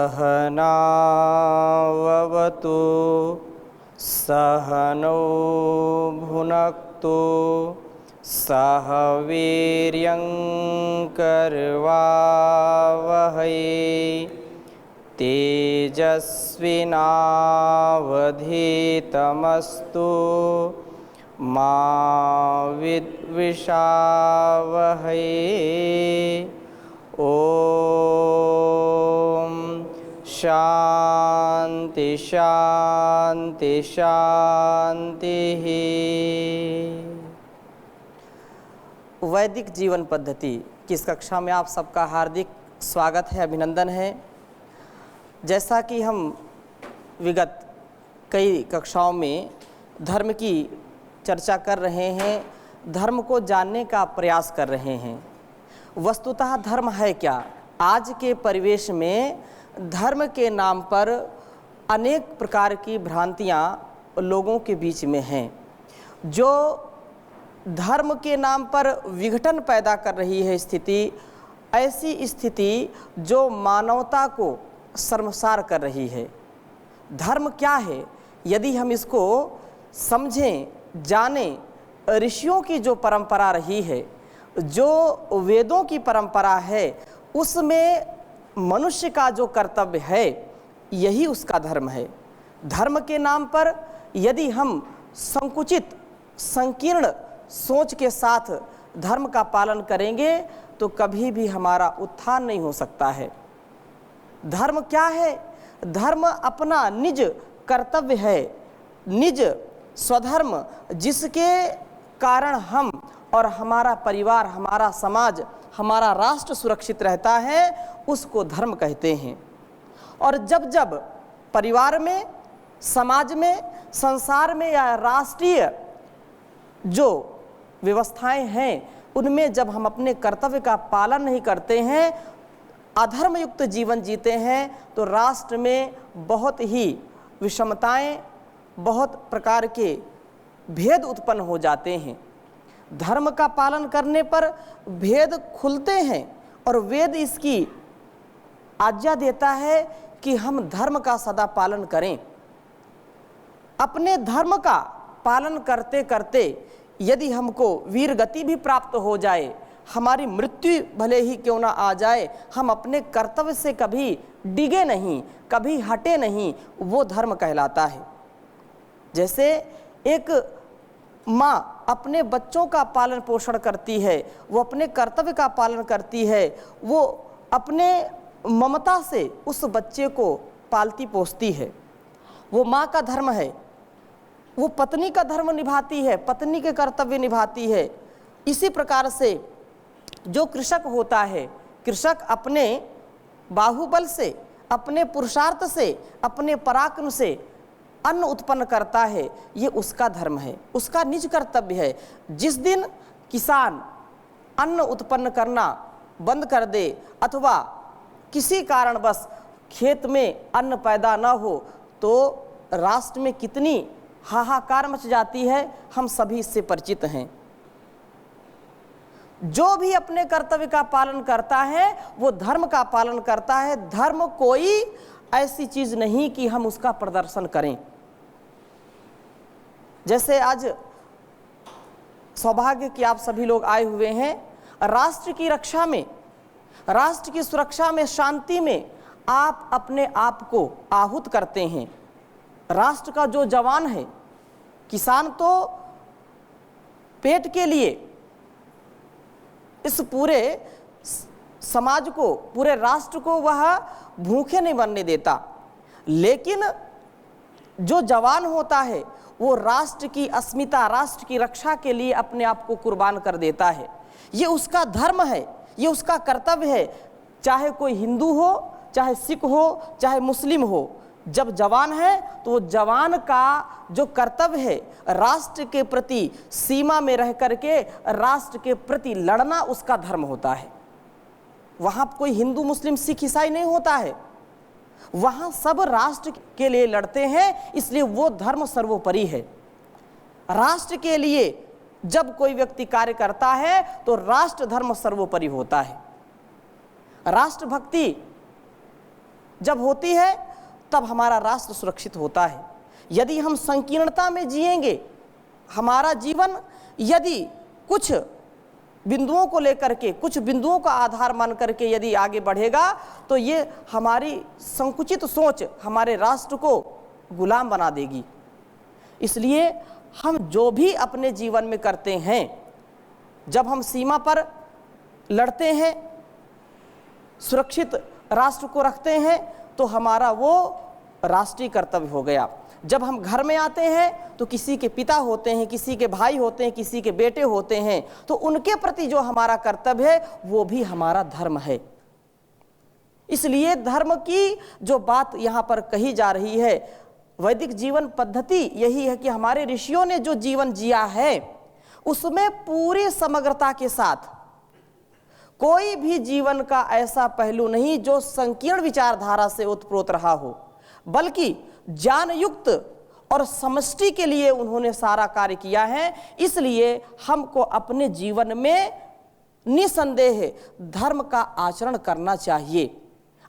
सहनाववतु सहनौ भुनक्तु सह वीर्यं करवावहै तेजस्विनावधीतमस्तु मा विद्विषावहै। ओम शांति शांति शांति। वैदिक जीवन पद्धति की इस कक्षा में आप सबका हार्दिक स्वागत है, अभिनंदन है। जैसा कि हम विगत कई कक्षाओं में धर्म की चर्चा कर रहे हैं, धर्म को जानने का प्रयास कर रहे हैं। वस्तुतः धर्म है क्या? आज के परिवेश में धर्म के नाम पर अनेक प्रकार की भ्रांतियां लोगों के बीच में हैं, जो धर्म के नाम पर विघटन पैदा कर रही है स्थिति, ऐसी स्थिति जो मानवता को शर्मसार कर रही है। धर्म क्या है? यदि हम इसको समझें, जानें, ऋषियों की जो परंपरा रही है, जो वेदों की परंपरा है, उसमें मनुष्य का जो कर्तव्य है, यही उसका धर्म है। धर्म के नाम पर यदि हम संकुचित संकीर्ण सोच के साथ धर्म का पालन करेंगे तो कभी भी हमारा उत्थान नहीं हो सकता है। धर्म क्या है? धर्म अपना निज कर्तव्य है, निज स्वधर्म, जिसके कारण हम और हमारा परिवार, हमारा समाज, हमारा राष्ट्र सुरक्षित रहता है, उसको धर्म कहते हैं। और जब जब परिवार में, समाज में, संसार में या राष्ट्रीय जो व्यवस्थाएं हैं, उनमें जब हम अपने कर्तव्य का पालन नहीं करते हैं, अधर्मयुक्त जीवन जीते हैं, तो राष्ट्र में बहुत ही विषमताएं, बहुत प्रकार के भेद उत्पन्न हो जाते हैं। धर्म का पालन करने पर भेद खुलते हैं और वेद इसकी आज्ञा देता है कि हम धर्म का सदा पालन करें। अपने धर्म का पालन करते करते यदि हमको वीर गति भी प्राप्त हो जाए, हमारी मृत्यु भले ही क्यों ना आ जाए, हम अपने कर्तव्य से कभी डिगे नहीं, कभी हटे नहीं, वो धर्म कहलाता है। जैसे एक माँ अपने बच्चों का पालन पोषण करती है, वो अपने कर्तव्य का पालन करती है, वो अपने ममता से उस बच्चे को पालती पोसती है, वो माँ का धर्म है। वो पत्नी का धर्म निभाती है, पत्नी के कर्तव्य निभाती है। इसी प्रकार से जो कृषक होता है, कृषक अपने बाहुबल से, अपने पुरुषार्थ से, अपने पराक्रम से अन्न उत्पन्न करता है, ये उसका धर्म है, उसका निज कर्तव्य है। जिस दिन किसान अन्न उत्पन्न करना बंद कर दे अथवा किसी कारणवश खेत में अन्न पैदा न हो, तो राष्ट्र में कितनी हाहाकार मच जाती है, हम सभी इससे परिचित हैं। जो भी अपने कर्तव्य का पालन करता है वो धर्म का पालन करता है। धर्म कोई ऐसी चीज नहीं कि हम उसका प्रदर्शन करें। जैसे आज सौभाग्य कि आप सभी लोग आए हुए हैं, राष्ट्र की रक्षा में, राष्ट्र की सुरक्षा में, शांति में आप अपने आप को आहूत करते हैं। राष्ट्र का जो जवान है, किसान तो पेट के लिए इस पूरे समाज को, पूरे राष्ट्र को वह भूखे नहीं बनने देता, लेकिन जो जवान होता है वो राष्ट्र की अस्मिता, राष्ट्र की रक्षा के लिए अपने आप को कुर्बान कर देता है। ये उसका धर्म है, ये उसका कर्तव्य है। चाहे कोई हिंदू हो, चाहे सिख हो, चाहे मुस्लिम हो, जब जवान है तो वो जवान का जो कर्तव्य है, राष्ट्र के प्रति सीमा में रह करके राष्ट्र के प्रति लड़ना, उसका धर्म होता है। वहाँ कोई हिंदू, मुस्लिम, सिख, ईसाई नहीं होता है, वहाँ सब राष्ट्र के लिए लड़ते हैं, इसलिए वो धर्म सर्वोपरि है। राष्ट्र के लिए जब कोई व्यक्ति कार्य करता है तो राष्ट्र धर्म सर्वोपरि होता है। राष्ट्रभक्ति जब होती है तब हमारा राष्ट्र सुरक्षित होता है। यदि हम संकीर्णता में जिएंगे, हमारा जीवन यदि कुछ बिंदुओं को लेकर के, कुछ बिंदुओं का आधार मान करके यदि आगे बढ़ेगा, तो ये हमारी संकुचित सोच हमारे राष्ट्र को गुलाम बना देगी। इसलिए हम जो भी अपने जीवन में करते हैं, जब हम सीमा पर लड़ते हैं, सुरक्षित राष्ट्र को रखते हैं, तो हमारा वो राष्ट्रीय कर्तव्य हो गया। जब हम घर में आते हैं तो किसी के पिता होते हैं, किसी के भाई होते हैं, किसी के बेटे होते हैं, तो उनके प्रति जो हमारा कर्तव्य है वो भी हमारा धर्म है। इसलिए धर्म की जो बात यहाँ पर कही जा रही है, वैदिक जीवन पद्धति यही है कि हमारे ऋषियों ने जो जीवन जिया है उसमें पूरी समग्रता के साथ कोई भी जीवन का ऐसा पहलू नहीं जो संकीर्ण विचारधारा से ओतप्रोत रहा हो, बल्कि ज्ञान युक्त और समष्टि के लिए उन्होंने सारा कार्य किया है। इसलिए हमको अपने जीवन में निसंदेह धर्म का आचरण करना चाहिए,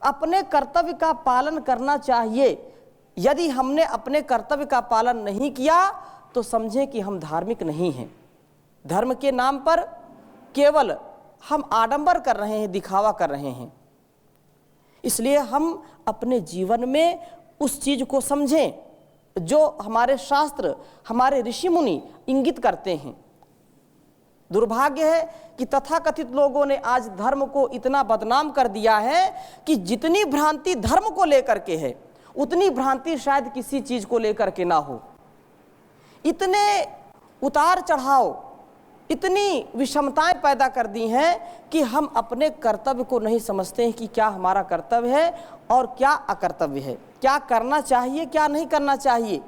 अपने कर्तव्य का पालन करना चाहिए। यदि हमने अपने कर्तव्य का पालन नहीं किया तो समझें कि हम धार्मिक नहीं हैं। धर्म के नाम पर केवल हम आडंबर कर रहे हैं, दिखावा कर रहे हैं। इसलिए हम अपने जीवन में उस चीज को समझें जो हमारे शास्त्र, हमारे ऋषि मुनि इंगित करते हैं। दुर्भाग्य है कि तथाकथित लोगों ने आज धर्म को इतना बदनाम कर दिया है कि जितनी भ्रांति धर्म को लेकर के है, उतनी भ्रांति शायद किसी चीज को लेकर के ना हो। इतने उतार चढ़ाव, इतनी विषमताएं पैदा कर दी हैं कि हम अपने कर्तव्य को नहीं समझते हैं कि क्या हमारा कर्तव्य है और क्या अकर्तव्य है, क्या करना चाहिए, क्या नहीं करना चाहिए।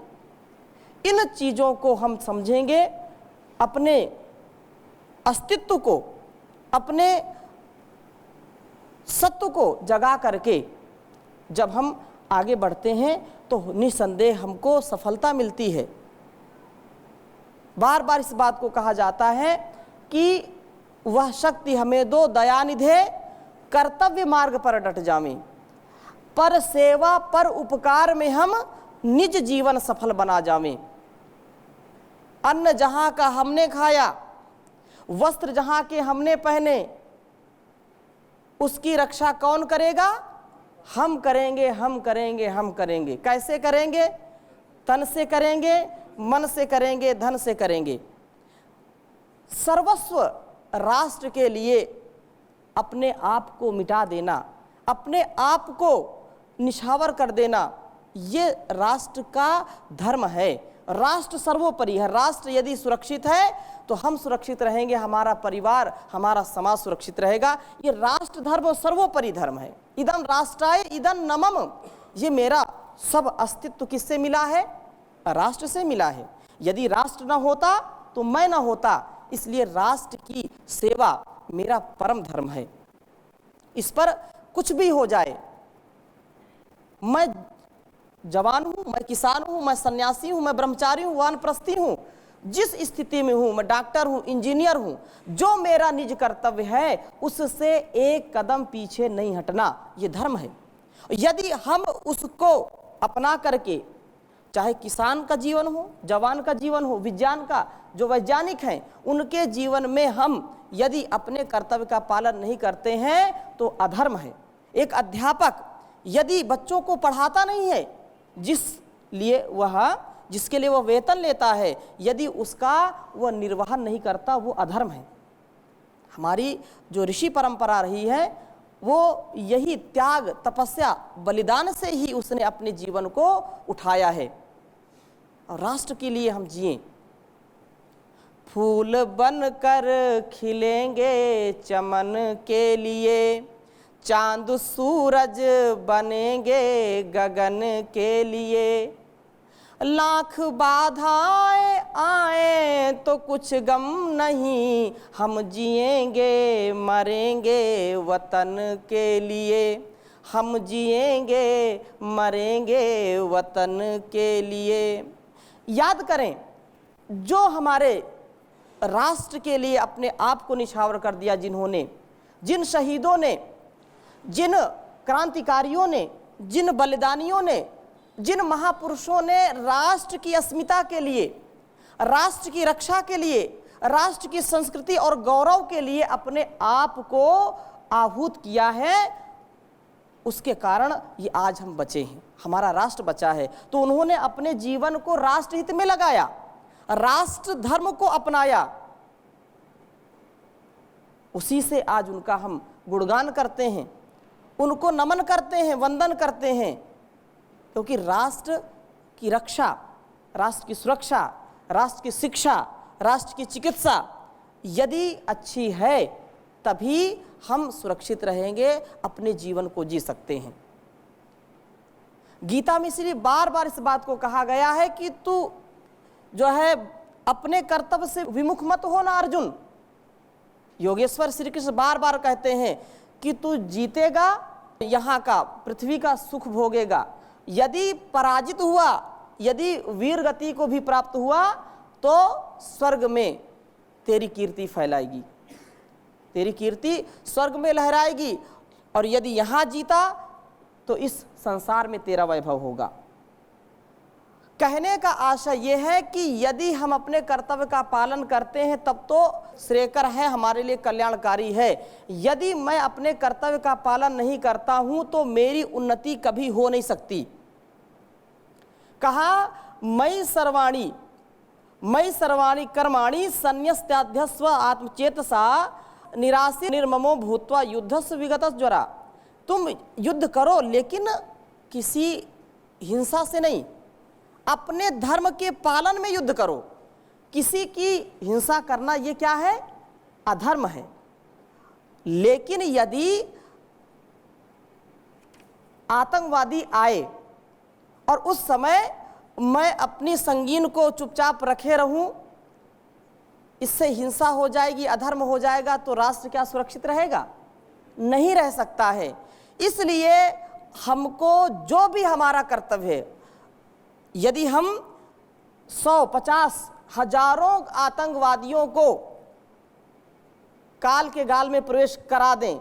इन चीज़ों को हम समझेंगे, अपने अस्तित्व को, अपने सत्व को जगा करके जब हम आगे बढ़ते हैं तो निसंदेह हमको सफलता मिलती है। बार बार इस बात को कहा जाता है कि वह शक्ति हमें दो दयानिधे, कर्तव्य मार्ग पर डट जावें, पर सेवा पर उपकार में हम निज जीवन सफल बना जावें। अन्न जहां का हमने खाया, वस्त्र जहां के हमने पहने, उसकी रक्षा कौन करेगा? हम करेंगे, हम करेंगे, हम करेंगे। कैसे करेंगे? तन से करेंगे, मन से करेंगे, धन से करेंगे। सर्वस्व राष्ट्र के लिए अपने आप को मिटा देना, अपने आप को निछावर कर देना, ये राष्ट्र का धर्म है। राष्ट्र सर्वोपरि है। राष्ट्र यदि सुरक्षित है तो हम सुरक्षित रहेंगे, हमारा परिवार, हमारा समाज सुरक्षित रहेगा। ये राष्ट्र धर्म सर्वोपरि धर्म है। इदं राष्ट्राय इदं नमम, ये मेरा सब अस्तित्व किससे मिला है? राष्ट्र से मिला है। यदि राष्ट्र न होता तो मैं न होता। इसलिए राष्ट्र की सेवा मेरा परम धर्म है। इस पर कुछ भी हो जाए, मैं जवान हूं, मैं किसान हूं, मैं सन्यासी हूं, मैं ब्रह्मचारी हूं, वानप्रस्थी हूं, जिस स्थिति में हूं, मैं डॉक्टर हूं, इंजीनियर हूं, जो मेरा निज कर्तव्य है उससे एक कदम पीछे नहीं हटना, ये धर्म है। यदि हम उसको अपना करके, चाहे किसान का जीवन हो, जवान का जीवन हो, विज्ञान का जो वैज्ञानिक हैं उनके जीवन में हम यदि अपने कर्तव्य का पालन नहीं करते हैं तो अधर्म है। एक अध्यापक यदि बच्चों को पढ़ाता नहीं है, जिसके लिए वह वेतन लेता है, यदि उसका वह निर्वहन नहीं करता, वो अधर्म है। हमारी जो ऋषि परंपरा रही है वो यही त्याग, तपस्या, बलिदान से ही उसने अपने जीवन को उठाया है। और राष्ट्र के लिए हम जिए। फूल बनकर खिलेंगे चमन के लिए, चांद सूरज बनेंगे गगन के लिए। लाख बाधाएं आए तो कुछ गम नहीं, हम जिएंगे मरेंगे वतन के लिए। हम जिएंगे मरेंगे वतन के लिए। याद करें, जो हमारे राष्ट्र के लिए अपने आप को निछावर कर दिया, जिन्होंने, जिन शहीदों ने, जिन क्रांतिकारियों ने जिन बलिदानियों ने, जिन महापुरुषों ने राष्ट्र की अस्मिता के लिए, राष्ट्र की रक्षा के लिए, राष्ट्र की संस्कृति और गौरव के लिए अपने आप को आहूत किया है, उसके कारण ये आज हम बचे हैं, हमारा राष्ट्र बचा है। तो उन्होंने अपने जीवन को राष्ट्रहित में लगाया, राष्ट्र धर्म को अपनाया, उसी से आज उनका हम गुणगान करते हैं, उनको नमन करते हैं, वंदन करते हैं। क्योंकि राष्ट्र की रक्षा, राष्ट्र की सुरक्षा, राष्ट्र की शिक्षा, राष्ट्र की चिकित्सा यदि अच्छी है तभी हम सुरक्षित रहेंगे, अपने जीवन को जी सकते हैं। गीता में इसलिए बार बार इस बात को कहा गया है कि तू जो है अपने कर्तव्य से विमुख मत होना अर्जुन। योगेश्वर श्री कृष्ण बार बार कहते हैं कि तू जीतेगा, यहाँ का पृथ्वी का सुख भोगेगा, यदि पराजित हुआ, यदि वीर गति को भी प्राप्त हुआ तो स्वर्ग में तेरी कीर्ति फैलाएगी, तेरी कीर्ति स्वर्ग में लहराएगी, और यदि यहाँ जीता तो इस संसार में तेरा वैभव होगा। कहने का आशय यह है कि यदि हम अपने कर्तव्य का पालन करते हैं तब तो श्रेयकर है, हमारे लिए कल्याणकारी है। यदि मैं अपने कर्तव्य का पालन नहीं करता हूं तो मेरी उन्नति कभी हो नहीं सकती। कहा मयि सर्वाणि कर्माणि संन्यस्त्याध्यस्व आत्मचेतसा निराशी निर्ममो भूत्वा युद्धस्व विगतस्य ज्वरा। तुम युद्ध करो लेकिन किसी हिंसा से नहीं, अपने धर्म के पालन में युद्ध करो। किसी की हिंसा करना ये क्या है? अधर्म है। लेकिन यदि आतंकवादी आए और उस समय मैं अपनी संगीन को चुपचाप रखे रहूं, इससे हिंसा हो जाएगी, अधर्म हो जाएगा, तो राष्ट्र क्या सुरक्षित रहेगा? नहीं रह सकता है। इसलिए हमको जो भी हमारा कर्तव्य है, यदि हम 100-50 हजारों आतंकवादियों को काल के गाल में प्रवेश करा दें,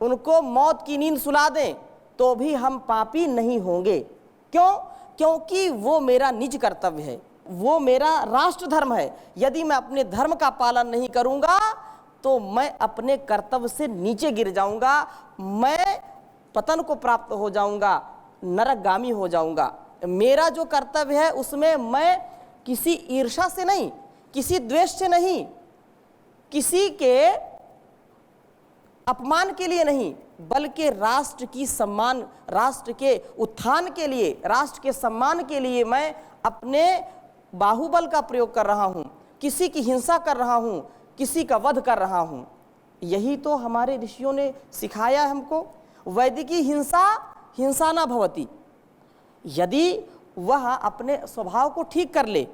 उनको मौत की नींद सुला दें, तो भी हम पापी नहीं होंगे। क्यों? क्योंकि वो मेरा निज कर्तव्य है, वो मेरा राष्ट्र धर्म है। यदि मैं अपने धर्म का पालन नहीं करूंगा तो मैं अपने कर्तव्य से नीचे गिर जाऊंगा, मैं पतन को प्राप्त हो जाऊंगा, नरकगामी हो जाऊंगा। मेरा जो कर्तव्य है उसमें मैं किसी ईर्ष्या से नहीं, किसी द्वेष से नहीं, किसी के अपमान के लिए नहीं, बल्कि राष्ट्र की सम्मान, राष्ट्र के उत्थान के लिए, राष्ट्र के सम्मान के लिए मैं अपने बाहुबल का प्रयोग कर रहा हूं, किसी की हिंसा कर रहा हूं, किसी का वध कर रहा हूं। यही तो हमारे ऋषियों ने सिखाया हमको। वैदिकी हिंसा हिंसा न भवति। यदि वह अपने स्वभाव को ठीक कर ले,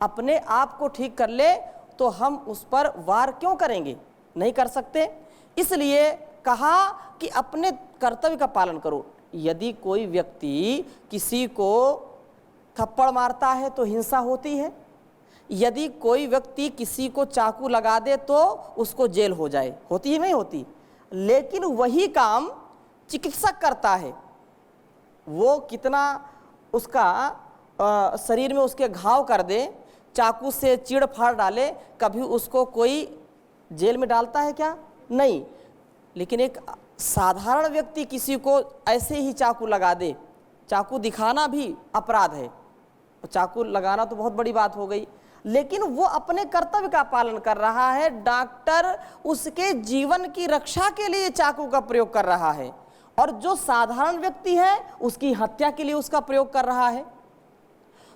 अपने आप को ठीक कर ले, तो हम उस पर वार क्यों करेंगे? नहीं कर सकते। इसलिए कहा कि अपने कर्तव्य का पालन करो। यदि कोई व्यक्ति किसी को थप्पड़ मारता है तो हिंसा होती है, यदि कोई व्यक्ति किसी को चाकू लगा दे तो उसको जेल हो जाए, होती है नहीं होती? लेकिन वही काम चिकित्सक करता है, वो कितना उसका शरीर में उसके घाव कर दे, चाकू से चीड़ फाड़ डाले, कभी उसको कोई जेल में डालता है क्या? नहीं। लेकिन एक साधारण व्यक्ति किसी को ऐसे ही चाकू लगा दे, चाकू दिखाना भी अपराध है, चाकू लगाना तो बहुत बड़ी बात हो गई, लेकिन वो अपने कर्तव्य का पालन कर रहा है। डॉक्टर उसके जीवन की रक्षा के लिए चाकू का प्रयोग कर रहा है, और जो साधारण व्यक्ति है उसकी हत्या के लिए उसका प्रयोग कर रहा है।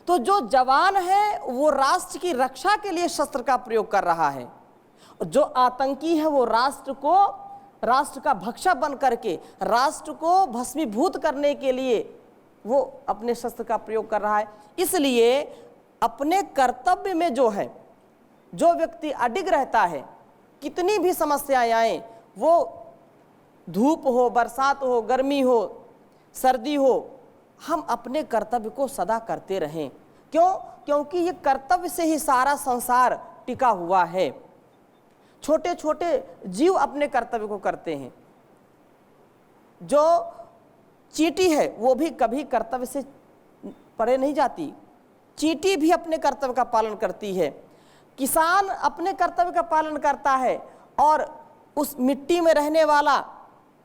तो जो जवान है वो राष्ट्र की रक्षा के लिए शस्त्र का प्रयोग कर रहा है, जो आतंकी है वो राष्ट्र का भक्षक बन करके राष्ट्र को भस्मीभूत करने के लिए वो अपने शस्त्र का प्रयोग कर रहा है। इसलिए अपने कर्तव्य में जो है, जो व्यक्ति अडिग रहता है, कितनी भी समस्याएं आए, वो धूप हो, बरसात हो, गर्मी हो, सर्दी हो, हम अपने कर्तव्य को सदा करते रहें। क्यों? क्योंकि ये कर्तव्य से ही सारा संसार टिका हुआ है। छोटे छोटे जीव अपने कर्तव्य को करते हैं। जो चींटी है वो भी कभी कर्तव्य से परे नहीं जाती, चींटी भी अपने कर्तव्य का पालन करती है। किसान अपने कर्तव्य का पालन करता है और उस मिट्टी में रहने वाला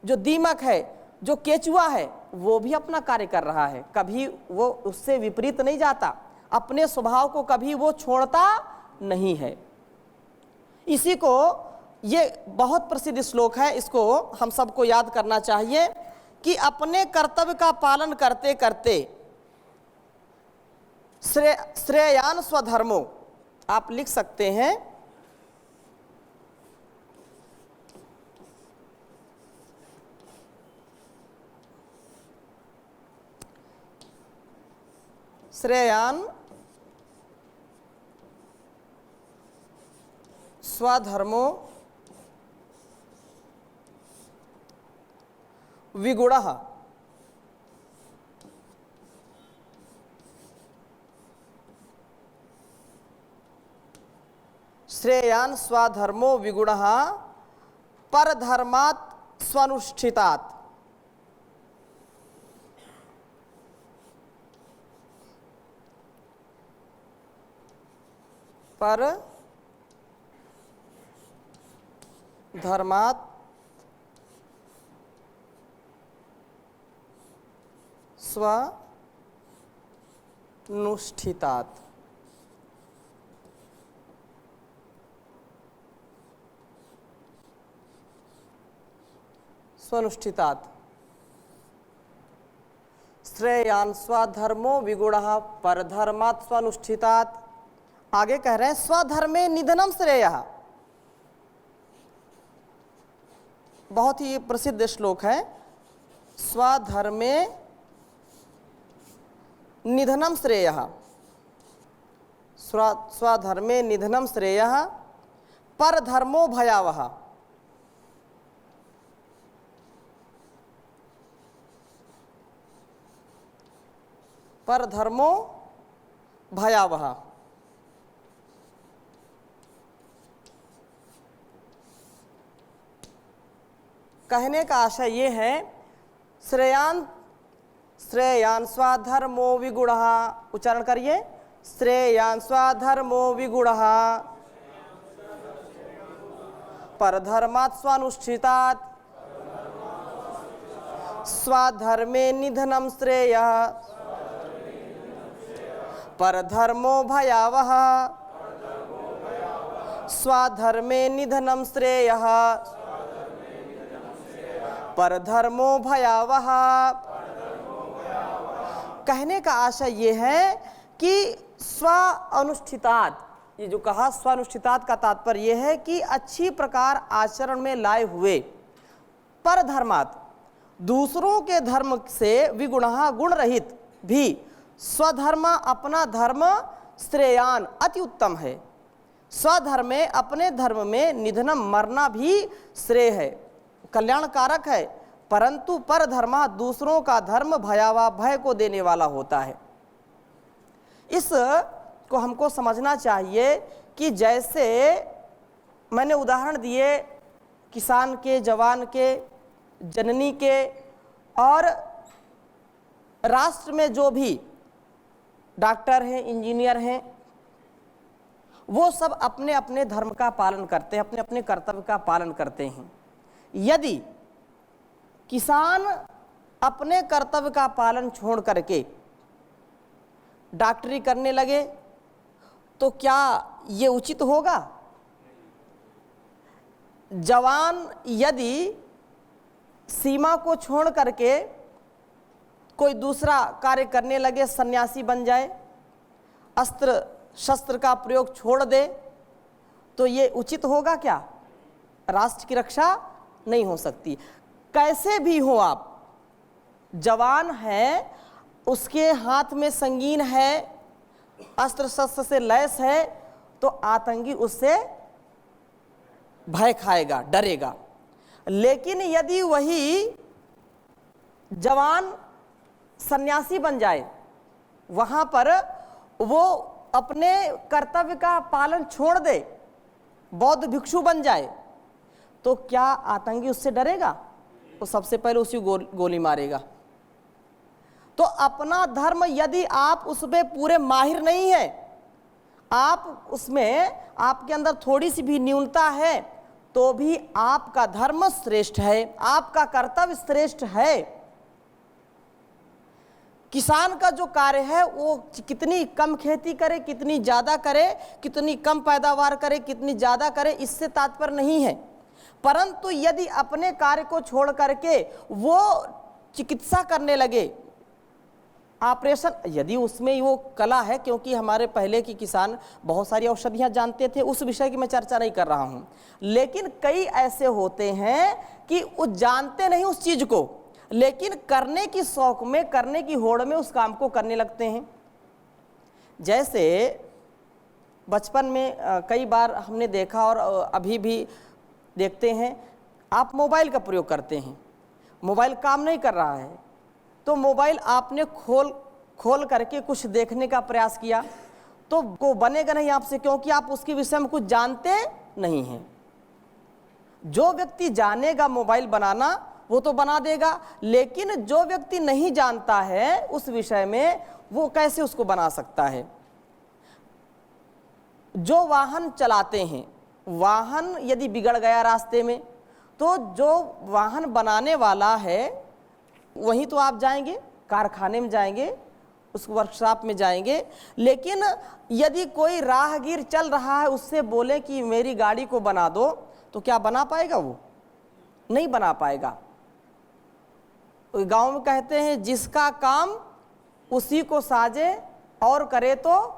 जो दीमक है, जो केचुआ है, वो भी अपना कार्य कर रहा है, कभी वो उससे विपरीत नहीं जाता, अपने स्वभाव को कभी वो छोड़ता नहीं है। इसी को, ये बहुत प्रसिद्ध श्लोक है, इसको हम सबको याद करना चाहिए कि अपने कर्तव्य का पालन करते करते श्रेयान स्वधर्मो, आप लिख सकते हैं, श्रेयान स्वधर्मो विगुणः, श्रेयान स्वधर्मो विगुणः परधर्मात् स्वनुष्ठितात्, पर धर्मात् स्वनुष्ठितात्। स्वनुष्ठितात्, श्रेयान स्वधर्मो विगुणः परधर्मात् स्वनुष्ठितात्। आगे कह रहे हैं स्वधर्मे निधनम श्रेयः, बहुत ही प्रसिद्ध श्लोक है, स्वधर्मे निधनम श्रेयः, स्वधर्मे निधनम श्रेयः परधर्मो भयावह, परधर्मो भयावह। कहने का आशय ये है, श्रेयान स्वधर्मो विगुणः, उच्चारण करिए, श्रेयान स्वधर्मो विगुणः परधर्मात् स्वनुष्ठितात्, स्वधर्मे निधनं श्रेयः परधर्मो भयावह, स्वधर्मे निधनं श्रेयः परधर्मो भयावह। कहने का आशय ये है कि स्व अनुष्ठितात्, ये जो कहा स्वानुष्ठितात् का तात्पर्य ये है कि अच्छी प्रकार आचरण में लाए हुए, परधर्मात् दूसरों के धर्म से विगुणः गुण रहित भी, स्वधर्म अपना धर्म श्रेयान अति उत्तम है, स्वधर्म में अपने धर्म में निधनम मरना भी श्रेय है, कल्याणकारक है, परंतु परधर्मा दूसरों का धर्म भयावह भय को देने वाला होता है। इस को हमको समझना चाहिए कि जैसे मैंने उदाहरण दिए किसान के, जवान के, जननी के, और राष्ट्र में जो भी डॉक्टर हैं, इंजीनियर हैं, वो सब अपने अपने धर्म का पालन करते हैं, अपने अपने कर्तव्य का पालन करते हैं। यदि किसान अपने कर्तव्य का पालन छोड़ करके डॉक्टरी करने लगे तो क्या ये उचित होगा? जवान यदि सीमा को छोड़ करके कोई दूसरा कार्य करने लगे, सन्यासी बन जाए, अस्त्र शस्त्र का प्रयोग छोड़ दे, तो ये उचित होगा क्या? राष्ट्र की रक्षा नहीं हो सकती। कैसे भी हो आप, जवान है, उसके हाथ में संगीन है, अस्त्र शस्त्र से लैस है, तो आतंकी उससे भय खाएगा, डरेगा। लेकिन यदि वही जवान सन्यासी बन जाए, वहां पर वो अपने कर्तव्य का पालन छोड़ दे, बौद्ध भिक्षु बन जाए, तो क्या आतंकी उससे डरेगा? वो सबसे पहले उसी गोली मारेगा। तो अपना धर्म यदि आप उसमें पूरे माहिर नहीं है, आप उसमें आपके अंदर थोड़ी सी भी न्यूनता है, तो भी आपका धर्म श्रेष्ठ है, आपका कर्तव्य श्रेष्ठ है। किसान का जो कार्य है वो कितनी कम खेती करे, कितनी ज़्यादा करे, कितनी कम पैदावार करे, कितनी ज़्यादा करे, इससे तात्पर्य नहीं है। परंतु यदि अपने कार्य को छोड़ करके वो चिकित्सा करने लगे, ऑपरेशन, यदि उसमें वो कला है, क्योंकि हमारे पहले के किसान बहुत सारी औषधियाँ जानते थे, उस विषय की मैं चर्चा नहीं कर रहा हूँ, लेकिन कई ऐसे होते हैं कि वो जानते नहीं उस चीज़ को, लेकिन करने की शौक में, करने की होड़ में उस काम को करने लगते हैं। जैसे बचपन में कई बार हमने देखा और अभी भी देखते हैं, आप मोबाइल का प्रयोग करते हैं, मोबाइल काम नहीं कर रहा है तो मोबाइल आपने खोल करके कुछ देखने का प्रयास किया तो वो बनेगा नहीं आपसे, क्योंकि आप उसके विषय में कुछ जानते नहीं हैं। जो व्यक्ति जानेगा मोबाइल बनाना वो तो बना देगा, लेकिन जो व्यक्ति नहीं जानता है उस विषय में, वो कैसे उसको बना सकता है। जो वाहन चलाते हैं, वाहन यदि बिगड़ गया रास्ते में, तो जो वाहन बनाने वाला है वहीं तो आप जाएंगे, कारखाने में जाएंगे, उस वर्कशॉप में जाएंगे, लेकिन यदि कोई राहगीर चल रहा है उससे बोले कि मेरी गाड़ी को बना दो, तो क्या बना पाएगा? वो नहीं बना पाएगा। गांव में कहते हैं जिसका काम उसी को साजे और करे तो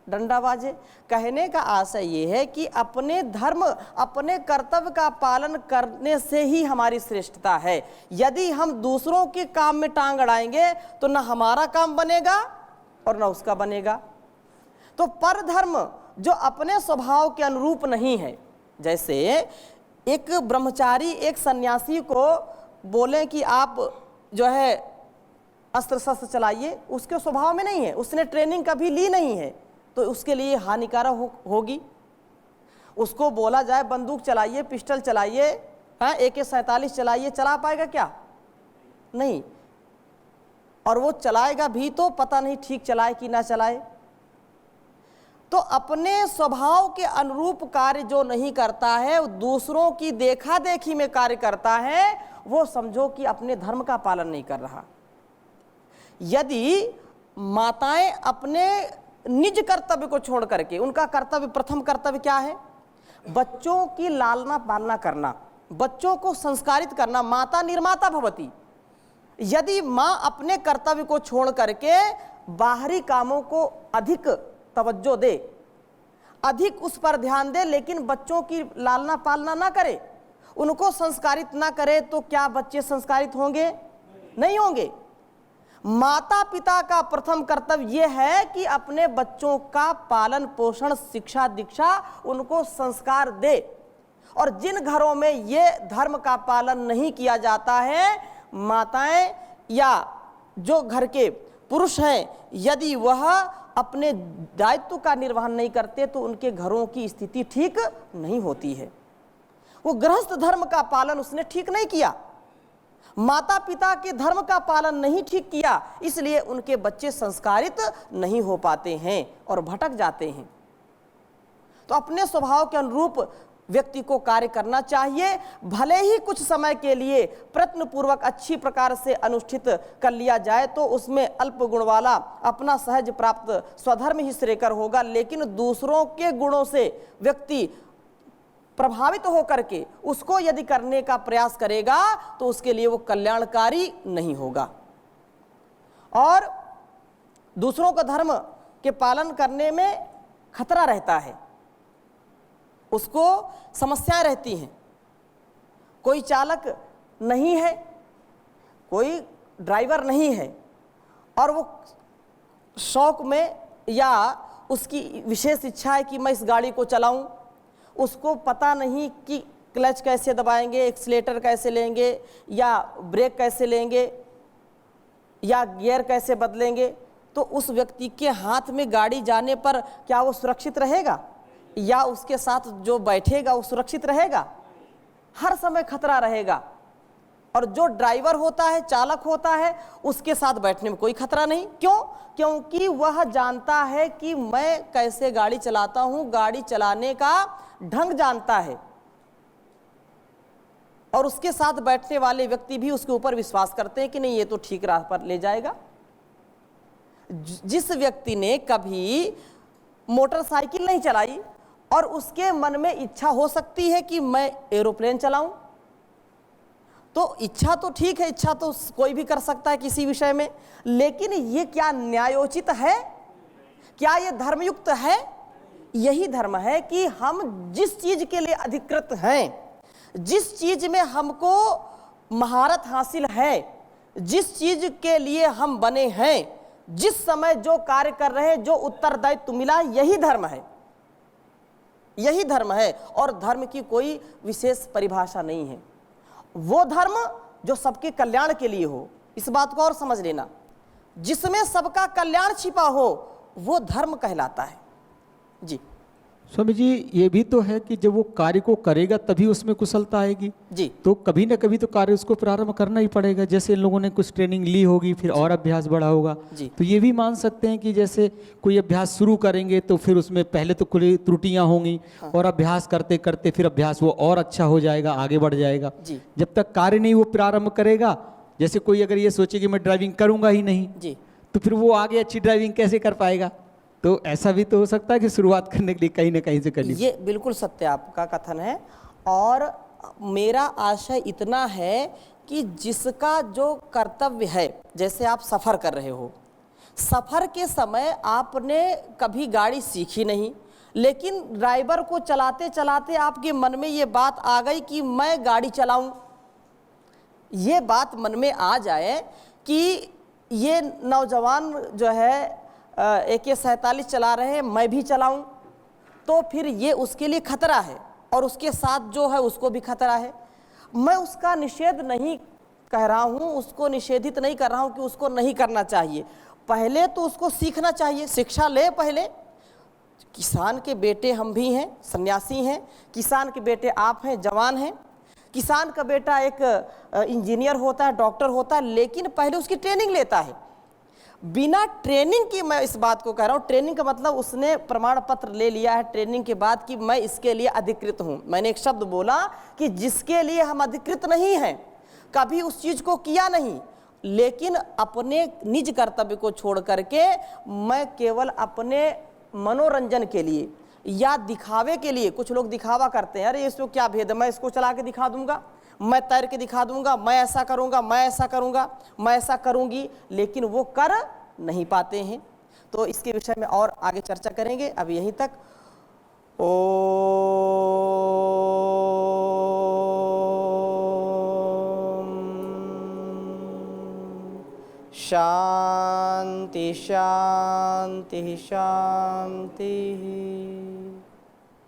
डंडा बाजे। कहने का आशय ये है कि अपने धर्म, अपने कर्तव्य का पालन करने से ही हमारी श्रेष्ठता है। यदि हम दूसरों के काम में टांग अड़ाएंगे तो न हमारा काम बनेगा और न उसका बनेगा। तो पर धर्म जो अपने स्वभाव के अनुरूप नहीं है, जैसे एक ब्रह्मचारी एक सन्यासी को बोले कि आप जो है अस्त्र शस्त्र चलाइए, उसके स्वभाव में नहीं है, उसने ट्रेनिंग कभी ली नहीं है, तो उसके लिए हानिकारक होगी। उसको बोला जाए बंदूक चलाइए, पिस्टल चलाइए, AK-47 चलाइए, चला पाएगा क्या? नहीं। और वो चलाएगा भी तो पता नहीं ठीक चलाए कि ना चलाए। तो अपने स्वभाव के अनुरूप कार्य जो नहीं करता है, दूसरों की देखा देखी में कार्य करता है, वो समझो कि अपने धर्म का पालन नहीं कर रहा। यदि माताएं अपने निज कर्तव्य को छोड़ करके, उनका कर्तव्य, प्रथम कर्तव्य क्या है? बच्चों की लालना पालना करना, बच्चों को संस्कारित करना। माता निर्माता भवती। यदि माँ अपने कर्तव्य को छोड़ करके बाहरी कामों को अधिक तवज्जो दे, अधिक उस पर ध्यान दे, लेकिन बच्चों की लालना पालना ना करे, उनको संस्कारित ना करे, तो क्या बच्चे संस्कारित होंगे? नहीं होंगे। माता पिता का प्रथम कर्तव्य यह है कि अपने बच्चों का पालन पोषण, शिक्षा दीक्षा, उनको संस्कार दे। और जिन घरों में ये धर्म का पालन नहीं किया जाता है, माताएं या जो घर के पुरुष हैं, यदि वह अपने दायित्व का निर्वहन नहीं करते तो उनके घरों की स्थिति ठीक नहीं होती है। वो गृहस्थ धर्म का पालन उसने ठीक नहीं किया, माता पिता के धर्म का पालन नहीं ठीक किया, इसलिए उनके बच्चे संस्कारित नहीं हो पाते हैं और भटक जाते हैं। तो अपने स्वभाव के अनुरूप व्यक्ति को कार्य करना चाहिए। भले ही कुछ समय के लिए प्रयत्नपूर्वक अच्छी प्रकार से अनुष्ठित कर लिया जाए तो उसमें अल्प गुण वाला अपना सहज प्राप्त स्वधर्म ही श्रेयकर होगा, लेकिन दूसरों के गुणों से व्यक्ति प्रभावित होकर के उसको यदि करने का प्रयास करेगा तो उसके लिए वो कल्याणकारी नहीं होगा। और दूसरों का धर्म के पालन करने में खतरा रहता है, उसको समस्याएं रहती हैं। कोई चालक नहीं है, कोई ड्राइवर नहीं है, और वो शौक में या उसकी विशेष इच्छा है कि मैं इस गाड़ी को चलाऊं, उसको पता नहीं कि क्लच कैसे दबाएंगे, एक्सीलेटर कैसे लेंगे, या ब्रेक कैसे लेंगे, या गियर कैसे बदलेंगे, तो उस व्यक्ति के हाथ में गाड़ी जाने पर क्या वो सुरक्षित रहेगा, या उसके साथ जो बैठेगा वो सुरक्षित रहेगा? हर समय खतरा रहेगा। और जो ड्राइवर होता है, चालक होता है, उसके साथ बैठने में कोई खतरा नहीं। क्यों? क्योंकि वह जानता है कि मैं कैसे गाड़ी चलाता हूं, गाड़ी चलाने का ढंग जानता है, और उसके साथ बैठने वाले व्यक्ति भी उसके ऊपर विश्वास करते हैं कि नहीं, ये तो ठीक राह पर ले जाएगा। जिस व्यक्ति ने कभी मोटरसाइकिल नहीं चलाई और उसके मन में इच्छा हो सकती है कि मैं एरोप्लेन चलाऊं, तो इच्छा तो ठीक है, इच्छा तो कोई भी कर सकता है किसी विषय में, लेकिन ये क्या न्यायोचित है? क्या ये धर्मयुक्त है? यही धर्म है कि हम जिस चीज के लिए अधिकृत हैं, जिस चीज में हमको महारत हासिल है, जिस चीज के लिए हम बने हैं, जिस समय जो कार्य कर रहे हैं, जो उत्तरदायित्व मिला, यही धर्म है, यही धर्म है। और धर्म की कोई विशेष परिभाषा नहीं है। वो धर्म जो सबके कल्याण के लिए हो, इस बात को और समझ लेना, जिसमें सबका कल्याण छिपा हो, वो धर्म कहलाता है। जी स्वामी जी, ये भी तो है कि जब वो कार्य को करेगा तभी उसमें कुशलता आएगी। जी, तो कभी ना कभी तो कार्य उसको प्रारंभ करना ही पड़ेगा। जैसे इन लोगों ने कुछ ट्रेनिंग ली होगी, फिर और अभ्यास बढ़ा होगा। जी। तो ये भी मान सकते हैं कि जैसे कोई अभ्यास शुरू करेंगे तो फिर उसमें पहले तो कुछ त्रुटियां होंगी, हाँ। और अभ्यास करते करते फिर अभ्यास वो और अच्छा हो जाएगा, आगे बढ़ जाएगा। जी। जब तक कार्य नहीं वो प्रारंभ करेगा, जैसे कोई अगर ये सोचे कि मैं ड्राइविंग करूंगा ही नहीं, जी, तो फिर वो आगे अच्छी ड्राइविंग कैसे कर पाएगा? तो ऐसा भी तो हो सकता है कि शुरुआत करने के लिए कहीं ना कहीं से करनी। ये बिल्कुल सत्य आपका कथन है। और मेरा आशय इतना है कि जिसका जो कर्तव्य है, जैसे आप सफ़र कर रहे हो, सफ़र के समय आपने कभी गाड़ी सीखी नहीं, लेकिन ड्राइवर को चलाते चलाते आपके मन में ये बात आ गई कि मैं गाड़ी चलाऊं। ये बात मन में आ जाए कि ये नौजवान जो है AK-47 चला रहे हैं, मैं भी चलाऊं, तो फिर ये उसके लिए खतरा है, और उसके साथ जो है उसको भी खतरा है। मैं उसका निषेध नहीं कह रहा हूं, उसको निषेधित नहीं कर रहा हूं कि उसको नहीं करना चाहिए। पहले तो उसको सीखना चाहिए, शिक्षा ले पहले। किसान के बेटे हम भी हैं, सन्यासी हैं, किसान के बेटे आप हैं, जवान हैं। किसान का बेटा एक इंजीनियर होता है, डॉक्टर होता है, लेकिन पहले उसकी ट्रेनिंग लेता है। बिना ट्रेनिंग की, मैं इस बात को कह रहा हूँ, ट्रेनिंग का मतलब उसने प्रमाण पत्र ले लिया है ट्रेनिंग के बाद कि मैं इसके लिए अधिकृत हूँ। मैंने एक शब्द बोला कि जिसके लिए हम अधिकृत नहीं हैं, कभी उस चीज़ को किया नहीं, लेकिन अपने निज कर्तव्य को छोड़ करके मैं केवल अपने मनोरंजन के लिए या दिखावे के लिए, कुछ लोग दिखावा करते हैं, अरे इसको क्या भेद है, मैं इसको चला के दिखा दूंगा, मैं तैर के दिखा दूंगा, मैं ऐसा करूंगा, मैं ऐसा करूंगा, मैं ऐसा करूंगी, लेकिन वो कर नहीं पाते हैं। तो इसके विषय में और आगे चर्चा करेंगे। अब यहीं तक। शांति शांति शांति।